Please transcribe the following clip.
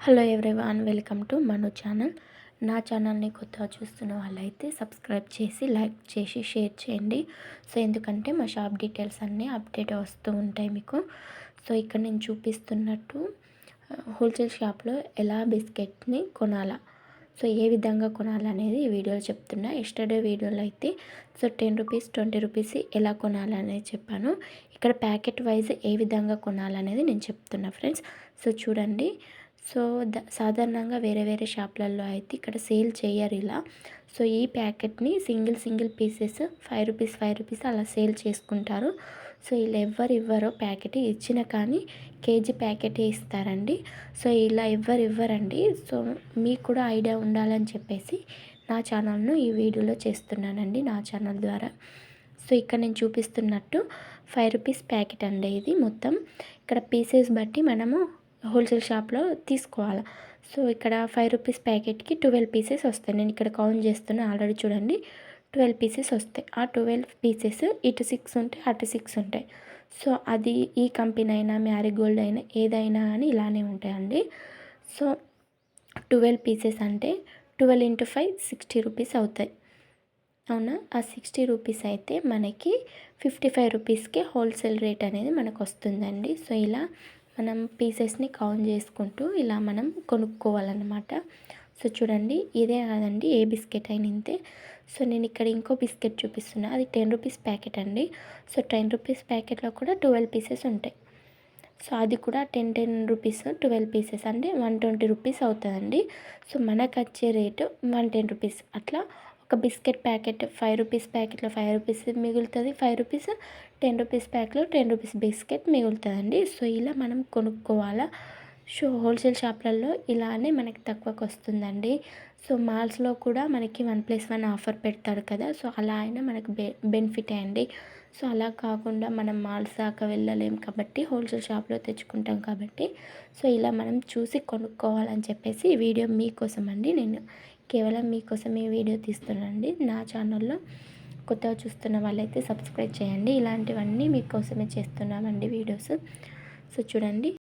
Hello everyone, welcome to Manu channel. నా ఛానల్ని కొత్తగా చూస్తున్న వాళ్ళైతే సబ్స్క్రైబ్ చేసి లైక్ చేసి షేర్ చేయండి. సో ఎందుకంటే మా షాప్ డీటెయిల్స్ అన్నీ అప్డేట్ వస్తూ ఉంటాయి మీకు. సో ఇక్కడ నేను చూపిస్తున్నట్టు హోల్సేల్ షాప్లో ఎలా బిస్కెట్ని కొనాలా, సో ఏ విధంగా కొనాలనేది ఈ వీడియోలో చెప్తున్నా. ఎస్టర్డే వీడియోలో అయితే సో 10 రూపీస్ 20 రూపీస్ ఎలా కొనాలనేది చెప్పాను. ఇక్కడ ప్యాకెట్ వైజ్ ఏ విధంగా కొనాలనేది నేను చెప్తున్నా ఫ్రెండ్స్. సో చూడండి. సో సాధారణంగా వేరే షాప్లలో అయితే ఇక్కడ సేల్ చేయరు ఇలా. సో ఈ ప్యాకెట్ని సింగిల్ పీసెస్ 5 రూపీస్ అలా సేల్ చేసుకుంటారు. సో ఇలా ఇవ్వరో ప్యాకెట్ ఇచ్చిన కానీ కేజీ ప్యాకెటే ఇస్తారండి. సో ఇలా ఇవ్వరండి. సో మీకు కూడా ఐడియా ఉండాలని చెప్పేసి నా ఛానల్ను ఈ వీడియోలో చేస్తున్నానండి, నా ఛానల్ ద్వారా. సో ఇక్కడ నేను చూపిస్తున్నట్టు 5 రూపీస్ ప్యాకెట్ అండి ఇది. మొత్తం ఇక్కడ పీసెస్ బట్టి మనము హోల్సేల్ షాప్లో తీసుకోవాలి. సో ఇక్కడ 5 రూపీస్ ప్యాకెట్కి 12 పీసెస్ వస్తాయి. నేను ఇక్కడ కౌంట్ చేస్తున్నా, ఆల్రెడీ చూడండి 12 పీసెస్ వస్తాయి. ఆ 12 పీసెస్ ఇటు 6 ఉంటాయి, అటు 6 ఉంటాయి. సో అది ఈ కంపెనీ అయినా మ్యారీగోల్డ్ అయినా ఏదైనా అని ఇలానే ఉంటాయండి. సో 12 పీసెస్ అంటే 12 × 5 60 రూపీస్ అవుతాయి. అవునా? ఆ 60 రూపీస్ అయితే మనకి 55 రూపీస్కి హోల్సేల్ రేట్ అనేది మనకు వస్తుందండి. సో ఇలా మనం పీసెస్ని కౌంట్ చేసుకుంటూ ఇలా మనం కొనుక్కోవాలన్నమాట. సో చూడండి, ఇదే కాదండి ఏ బిస్కెట్ అయినా ఇంతే. సో నేను ఇక్కడ ఇంకో బిస్కెట్ చూపిస్తున్నా, అది 10 రూపీస్ ప్యాకెట్ అండి. సో 10 రూపీస్ ప్యాకెట్లో కూడా 12 పీసెస్ ఉంటాయి. సో అది కూడా 10 రూపీస్ 12 పీసెస్ అంటే 120 రూపీస్ అవుతుందండి. సో మనకు వచ్చే రేటు 110 రూపీస్. అట్లా ఒక బిస్కెట్ ప్యాకెట్ 5 రూపీస్ ప్యాకెట్లో 5 రూపీస్ మిగులుతుంది, 5 రూపీస్ 10 రూపీస్ ప్యాక్లో 10 రూపీస్ బిస్కెట్ మిగులుతుందండి. సో ఇలా మనం కొనుక్కోవాలా. సో హోల్సేల్ షాప్లలో ఇలానే మనకి తక్కువకు వస్తుందండి. సో మాల్స్లో కూడా మనకి 1+1 ఆఫర్ పెడతారు కదా. సో అలా అయినా మనకు బెనిఫిట్ అండి. సో అలా కాకుండా మనం మాల్స్ దాకా వెళ్ళలేం కాబట్టి హోల్సేల్ షాప్లో తెచ్చుకుంటాం కాబట్టి సో ఇలా మనం చూసి కొనుక్కోవాలని చెప్పేసి ఈ వీడియో మీకోసం అండి. నేను కేవలం మీకోసం ఈ వీడియో తీస్తున్నానండి. నా ఛానల్లో కొత్తగా చూస్తున్న వాళ్ళైతే సబ్స్క్రైబ్ చేయండి. ఇలాంటివన్నీ మీకోసమే చేస్తున్నామండి వీడియోస్. సో చూడండి.